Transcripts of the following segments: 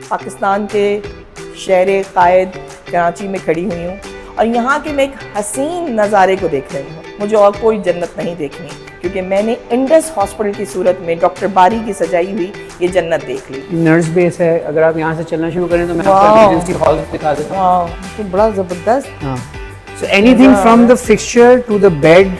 पाकिस्तान के शहर कायद कराची में खड़ी हुई हूँ और यहाँ के मैं एक हसीन नज़ारे को देख रही हूँ। मुझे और कोई जन्नत नहीं देखनी क्योंकि मैंने इंडस हॉस्पिटल की सूरत में डॉक्टर बारी की सजाई हुई ये जन्नत देख ली। नर्स बेस है, अगर आप यहाँ से चलना शुरू करें तो मैं आपको इमरजेंसी हॉल दिखा देता हूँ। तो बड़ा ज़बरदस्त। हाँ, so anything from the fixture to the bed,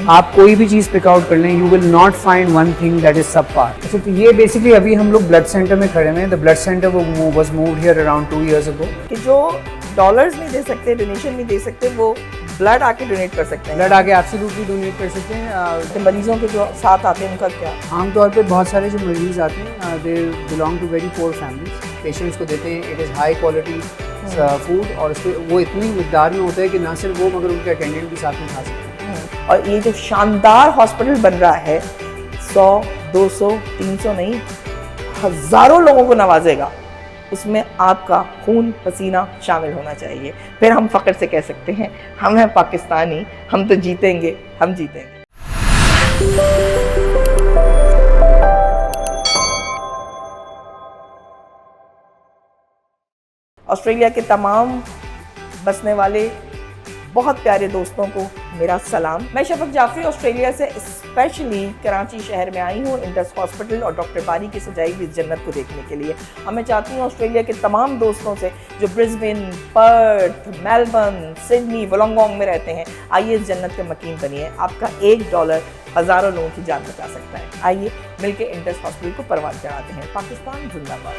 आप कोई भी चीज़ पिक आउट कर लें, you will not find one thing that is sub par. अच्छा, तो ये बेसिकली अभी हम लोग ब्लड सेंटर में खड़े हैं। द ब्लड सेंटर वो was moved here around 2 years ago। कि जो डॉलर्स नहीं दे सकते, डोनेशन नहीं दे सकते, वो ब्लड आके डोनेट कर सकते हैं। ब्लड आके एब्सोल्युटली डोनेट कर सकते हैं। तो मरीजों के जो साथ आते हैं उनका क्या? आमतौर पे बहुत सारे जो मरीज आते हैं they belong to very poor families. Patients को देते हैं, it is high quality food और उसके वो इतनी मिकदार में होता है कि ना सिर्फ वो मगर उनके अटेंडेंट भी साथ में खा सकते हैं। और ये जो शानदार हॉस्पिटल बन रहा है 100, 200, 300 नहीं, हज़ारों लोगों को नवाजेगा, उसमें आपका खून पसीना शामिल होना चाहिए। फिर हम फ़ख्र से कह सकते हैं हम हैं पाकिस्तानी, हम तो जीतेंगे, हम जीतेंगे। ऑस्ट्रेलिया के तमाम बसने वाले बहुत प्यारे दोस्तों को मेरा सलाम। मैं शफक जाफरी ऑस्ट्रेलिया से स्पेशली कराची शहर में आई हूँ इंडस हॉस्पिटल और डॉक्टर बारी की सजाई हुई जन्नत को देखने के लिए। और मैं चाहती हूँ ऑस्ट्रेलिया के तमाम दोस्तों से जो Brisbane, Perth, Melbourne, Sydney, Wollongong में रहते हैं, आइए इस जन्नत के मकीन बनिए। आपका $1 हज़ारों लोगों की जान बचा सकता है। आइए मिलकर इंडस हॉस्पिटल को परवान चढ़ाते हैं। पाकिस्तान जिंदाबाद।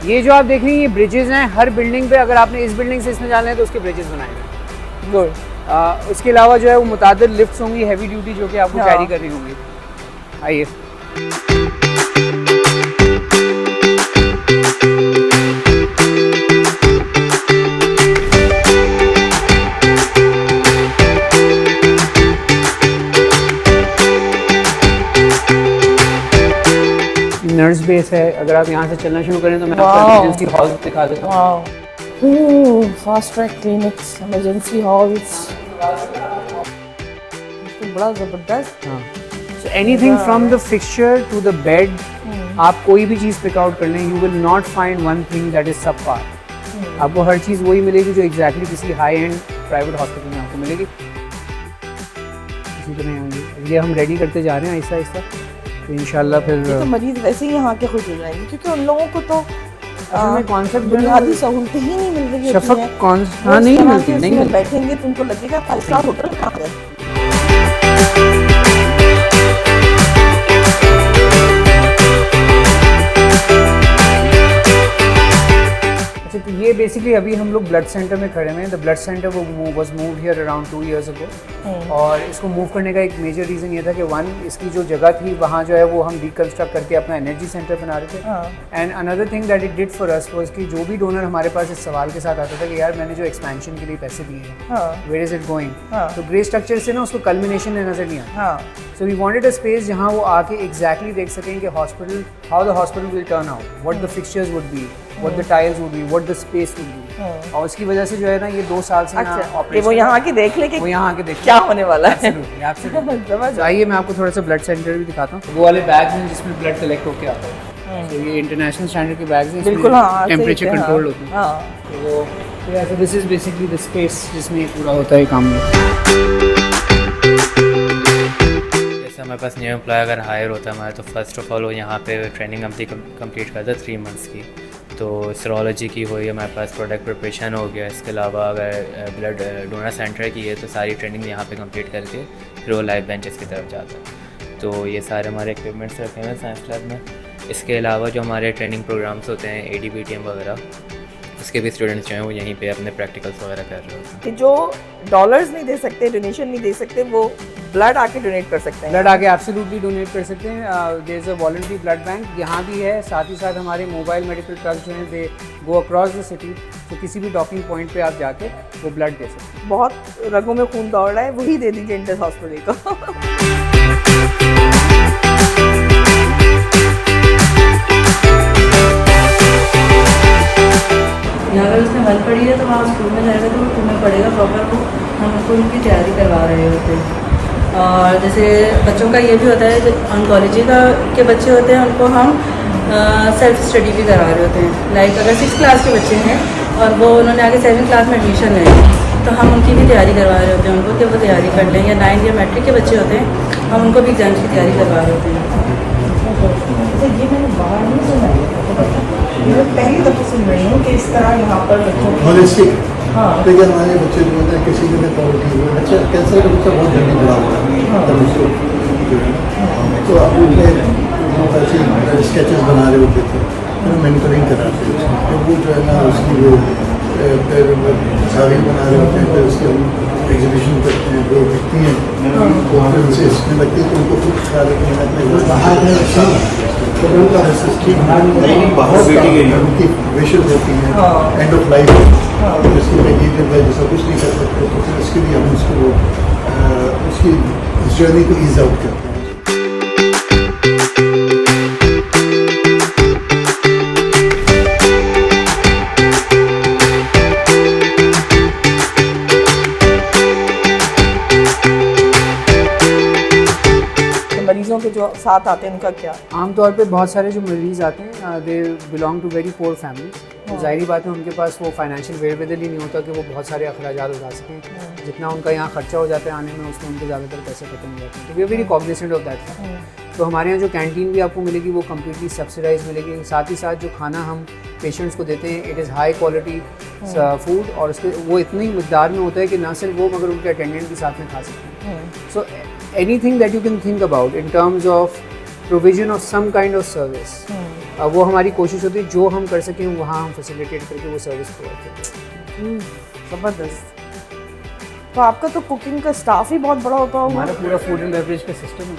ये जो आप देख रही हैं ये ब्रिजेस हैं। हर बिल्डिंग पे अगर आपने इस बिल्डिंग से इसमें जाना है तो उसके ब्रिजेस बनाएंगे। गुड। उसके अलावा जो है वो मुतादिद लिफ्ट्स होंगी हैवी ड्यूटी जो कि आपको कैरी करनी होंगी। आइए, नर्स बेस है, अगर आप यहाँ से चलना शुरू करें तो मैं आपको इमरजेंसी हॉल दिखा देता हूँ। Fast track clinics, emergency halls, बड़ा ज़बरदस्त। हाँ, so anything from the fixture to the bed, आप कोई भी चीज़ पिक आउट कर लें, you will not find one thing that is sub par. आपको हर चीज़ वही मिलेगी जो एग्जैक्टली किसी हाई एंड प्राइवेट हॉस्पिटल में आपको मिलेगी। इसी तरह ये हम रेडी करते जा रहे हैं आहिस्ता आहिस्ता, तो इंशाल्लाह फिर तो मरीज वैसे ही यहाँ के खुश हो जाएंगे क्योंकि उन लोगों को तो कॉन्सेप्ट बुनियादी सहूलतें ही नहीं मिल रही शफक हैं। नहीं मिलती, नहीं मिलती। बैठेंगे तो उनको लगेगा 5 स्टार होटल कहाँ है। तो ये बेसिकली अभी हम लोग ब्लड सेंटर में खड़े हैं। द ब्लड सेंटर वो was moved here around 2 years ago। और इसको मूव करने का एक मेजर रीज़न ये था कि वन, इसकी जो जगह थी वहाँ जो है वो हम डिकंस्ट्रक्ट करके अपना एनर्जी सेंटर बना रहे थे। And another thing that it did for us was कि जो भी डोनर हमारे पास इस सवाल के साथ आता था कि यार मैंने जो एक्सपेंशन के लिए पैसे दिए हैं, वेयर इज इट गोइंग, तो ग्रे स्ट्रक्चर से ना उसको कल्मिनेशन में नजर नहीं आता। So we wanted a space जहाँ वो आके एग्जैक्टली देख सकें कि hospital, how the hospital will turn out, what the fixtures would be, what the tiles would be, what the space would be। और उसकी वजह से जो है ना ये 2 साल से अच्छा, वो यहाँ आके देख ले कि वो यहाँ आके देख क्या होने वाला है। Absolutely। आइए मैं आपको थोड़ा सा ब्लड सेंटर भी दिखाता हूँ। वो वाले बैग्स हैं जिसमें ब्लड कलेक्ट होके आता है। तो ये इंटरनेशनल स्टैंडर्ड के बैग्स हैं, बिल्कुल। हाँ, टेम्परेचर कंट्रोल होते हैं। तो this is basically the space जिसमें ये पूरा होता है काम। हमारे पास न्यू एम्प्लॉय अगर हायर होता है हमारे, तो फर्स्ट ऑफ ऑल वो यहाँ पे ट्रेनिंग कंप्लीट करता है 3 months की। तो सीरोलॉजी की हुई, हमारे पास प्रोडक्ट प्रिपरेशन हो गया। इसके अलावा अगर ब्लड डोनर सेंटर की है तो सारी ट्रेनिंग यहाँ पे कंप्लीट करके फिर वो लाइव बेंचेस की तरफ जाता है। तो ये सारे हमारे इक्विपमेंट्स रखे हुए हैं साइंस लैब में। इसके अलावा जो हमारे ट्रेनिंग प्रोग्राम्स होते हैं ADBTM वगैरह, उसके भी स्टूडेंट्स जो हैं वो यहीं पे अपने प्रैक्टिकल्स वगैरह कर रहे होते हैं। कि जो डॉलर्स नहीं दे सकते, डोनेशन नहीं दे सकते, वो ब्लड आके डोनेट कर सकते हैं। ब्लड आके एब्सोल्युटली डोनेट कर सकते हैं। There is a voluntary blood bank यहाँ भी है। साथ ही साथ हमारे मोबाइल मेडिकल ट्रक जो हैं दे गो अक्रॉस द सिटी, तो किसी भी डॉकिंग पॉइंट पे आप जाके वो ब्लड दे सकते हैं। बहुत रगों में खून दौड़ रहा है, वही दे दीजिए इंडस हॉस्पिटल को। अगर उसने मन पड़ी है तो वहाँ स्कूल में जाएगा तो तुम्हें पड़ेगा प्रॉपर, वो हम उनको उनकी तैयारी करवा रहे होते हैं। और जैसे बच्चों का ये भी होता है, जो ऑन्कोलॉजी के बच्चे होते हैं उनको हम सेल्फ स्टडी भी करा रहे होते हैं। लाइक अगर 6th क्लास के बच्चे हैं और वो उन्होंने आगे 7th क्लास में एडमिशन लेना है, तो हम उनकी भी तैयारी करवा रहे होते हैं उनको कि वो तैयारी कर लें। या 9th या मैट्रिक के बच्चे होते हैं, हम उनको भी एग्जाम की तैयारी करवा रहे होते हैं। ये मैंने बाहर नहीं सुना है, मैं पहली दफ़ा सुन रही हूँ कि इस तरह यहाँ पर बच्चों को होलिस्टिक। हाँ। देखिए हमारे बच्चे जो होते हैं किसी में क्वालिटी हुआ अच्छा कैंसर का बच्चा बहुत जल्दी बड़ा हुआ है तब उसको जो है तो आप उनके ऐसे स्केचेस बना रहे होते थे फिर मेंटरिंग कराते थे तो वो जो है ना उसकी वो फिर साड़ी बना रहे होते हैं फिर उसके हम एग्जीबिशन करते हैं वो दिखती हैं तो फिर उनसे इसमें लगती है तो उनको खुद ख्याल तो उनका उनकी विशेष होती हैं एंड ऑफ लाइफ इसकी नेगेटिव है जैसा कुछ नहीं कर सकते तो फिर इसके लिए हम उसको उसकी इस जर्नी को ईज आउट करते हैं। मरीजों के जो साथ आते हैं उनका क्या? आमतौर पे बहुत सारे जो मरीज़ आते हैं they belong to very poor family. तो ज़ाहिरी बात है उनके पास वो फाइनेंशियल वेयरएबल ही नहीं होता कि वो बहुत सारे अखराजात उठा सकें। जितना उनका यहाँ खर्चा हो जाता है आने में उसमें उनके ज़्यादातर पैसे खत्म हो जाते हैं। तो we are very cognizant of that. तो हमारे यहाँ जो कैंटीन भी आपको मिलेगी वो कम्प्लीटली सब्सिडाइज मिलेगी। साथ ही साथ जो खाना हम पेशेंट्स को देते हैं it is high quality food और उसके वो इतनी मिकदार में होता है कि ना सिर्फ वो मगर उनके अटेंडेंट भी साथ में खा सकते हैं। सो anything that you can think about in terms of provision of some kind of service, वो हमारी कोशिश होती है जो हम कर सकें वहाँ हम फैसिलिटेट करके वो सर्विस प्रोवाइड करें। ज़बरदस्त। तो आपका तो कुकिंग का स्टाफ ही बहुत बड़ा होता होगा। हमारा पूरा फूड एंड बेवरेज का सिस्टम है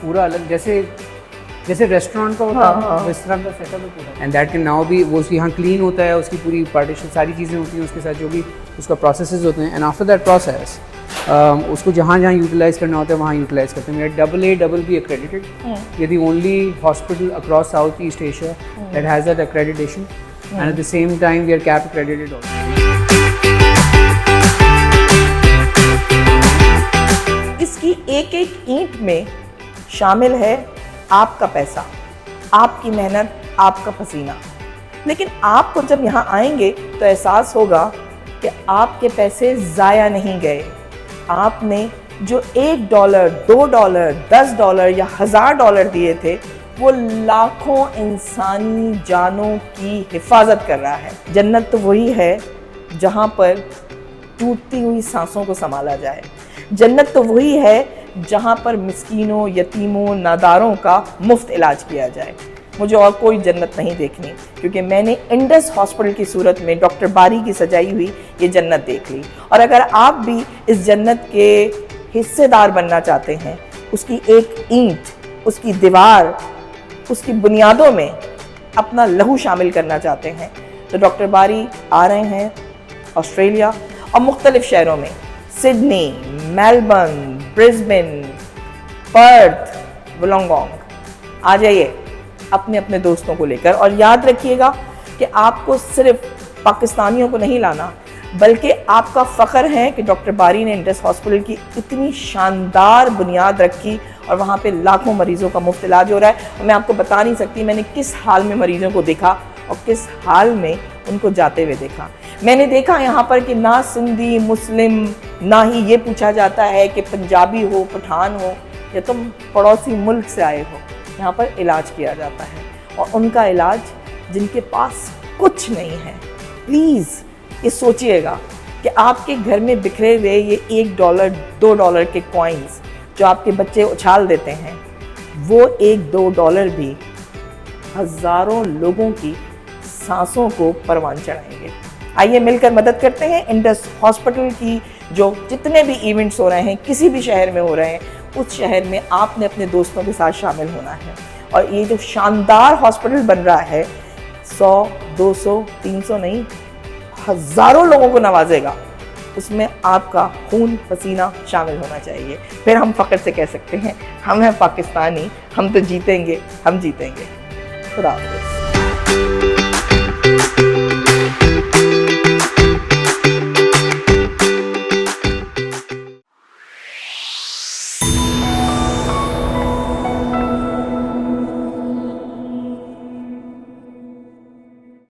पूरा अलग जैसे रेस्टोरेंट का होता है इस तरह का सेटअप है पूरा। And that can now be वो यहाँ क्लीन होता है उसकी पूरी पार्टीशन सारी चीज़ें होती हैं उसके साथ जो भी उसका प्रोसेसेस होते हैं। एंड आफ्टर दैट प्रोसेस उसको जहाँ यूटिलाइज करना होता है वहाँ यूटिलाइज करते हैं। AA accredited. We are the only hospital across Southeast Asia that has that accreditation, and at the same time we are CAP accredited also. इसकी एक एक ईंट में शामिल है आपका पैसा, आपकी मेहनत, आपका पसीना। लेकिन आपको जब यहाँ आएंगे तो एहसास होगा कि आपके पैसे ज़ाया नहीं गए। आपने जो $1, $2, $10 या $1000 दिए थे वो लाखों इंसानी जानों की हिफाजत कर रहा है। जन्नत तो वही है जहाँ पर टूटती हुई सांसों को संभाला जाए। जन्नत तो वही है जहाँ पर मिस्कीनों, यतीमों, नादारों का मुफ्त इलाज किया जाए। मुझे और कोई जन्नत नहीं देखनी क्योंकि मैंने इंडस हॉस्पिटल की सूरत में डॉक्टर बारी की सजाई हुई ये जन्नत देख ली। और अगर आप भी इस जन्नत के हिस्सेदार बनना चाहते हैं, उसकी एक ईंट, उसकी दीवार, उसकी बुनियादों में अपना लहू शामिल करना चाहते हैं तो डॉक्टर बारी आ रहे हैं ऑस्ट्रेलिया और मुख्तलिफ शहरों में, Sydney, Melbourne, Brisbane, Perth, Wollongong. आ जाइए अपने अपने दोस्तों को लेकर और याद रखिएगा कि आपको सिर्फ पाकिस्तानियों को नहीं लाना बल्कि आपका फ़ख्र है कि डॉक्टर बारी ने इंडस हॉस्पिटल की इतनी शानदार बुनियाद रखी और वहाँ पे लाखों मरीज़ों का मुफ्त इलाज हो रहा है। और मैं आपको बता नहीं सकती मैंने किस हाल में मरीज़ों को देखा और किस हाल में उनको जाते हुए देखा। मैंने देखा यहाँ पर कि ना सिंधी मुस्लिम, ना ही ये पूछा जाता है कि पंजाबी हो, पठान हो या तुम पड़ोसी मुल्क से आए हो। यहाँ पर इलाज किया जाता है और उनका इलाज जिनके पास कुछ नहीं है। प्लीज़ ये सोचिएगा कि आपके घर में बिखरे हुए ये $1, $2 के कॉइन्स जो आपके बच्चे उछाल देते हैं, वो $1-2 भी हज़ारों लोगों की सांसों को परवान चढ़ाएंगे। आइए मिलकर मदद करते हैं। इंडस हॉस्पिटल की जो जितने भी इवेंट्स हो रहे हैं, किसी भी शहर में हो रहे हैं, उस शहर में आपने अपने दोस्तों के साथ शामिल होना है। और ये जो शानदार हॉस्पिटल बन रहा है 100, 200, 300 नहीं, हज़ारों लोगों को नवाजेगा, उसमें आपका खून पसीना शामिल होना चाहिए। फिर हम फ़ख्र से कह सकते हैं हम हैं पाकिस्तानी, हम तो जीतेंगे, हम जीतेंगे। खुदा हाफ़िज़।